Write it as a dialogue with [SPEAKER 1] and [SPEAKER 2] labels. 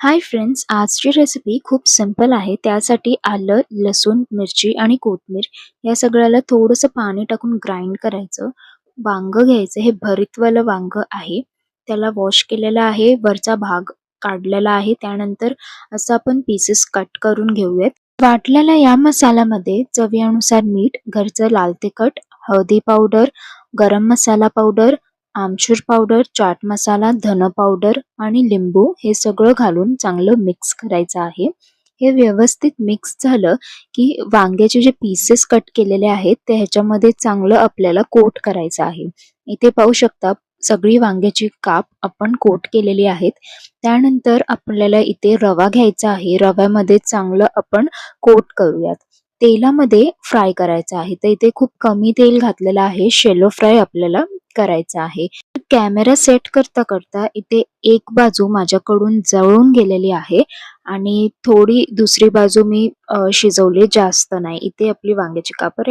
[SPEAKER 1] Hi friends, आजची recipe खूप simple आहे. त्यासाठी आलं, लसूण, मिरची आणि कोथिंबीर या सगळ्याला थोडंसं पाणी टाकून ग्राइंड करायचं. वांगं घ्यायचं, हे भरीतवालं वांगं आहे. त्याला वॉश केलेलं आहे, वरचा भाग काढलेला आहे. त्यानंतर असं आपण पीसेस कट करून घेऊयात. वाटलेल्या या मसाल्यामध्ये चवीनुसार मीठ, घरचं लाल तिखट, हळदी पावडर, गरम मसाला पावडर, आमचूर पावडर, चाट मसाला, धन पावडर आणि लिंबू हे सगळं घालून चांगलं मिक्स करायचं आहे. हे व्यवस्थित मिक्स झालं की वांग्याचे जे पीसेस कट केलेले आहेत ते ह्याच्यामध्ये चांगलं आपल्याला कोट करायचं आहे. इथे पाहू शकता सगळी वांग्याची काप आपण कोट केलेली आहेत. त्यानंतर आपल्याला इथे रवा घ्यायचा आहे. रव्यामध्ये चांगलं आपण कोट करूयात. तेलामध्ये फ्राय करायचं आहे. तर इथे खूप कमी तेल घातलेलं आहे. शेलो फ्राय आपल्याला करायचा आहे. कॅमेरा सेट करता करता इथे एक बाजू माझ्याकडून जळून गेलेली आहे आणि थोडी दुसरी बाजू मी शिजवली, जास्त नाही. इथे आपली वांग्याची काप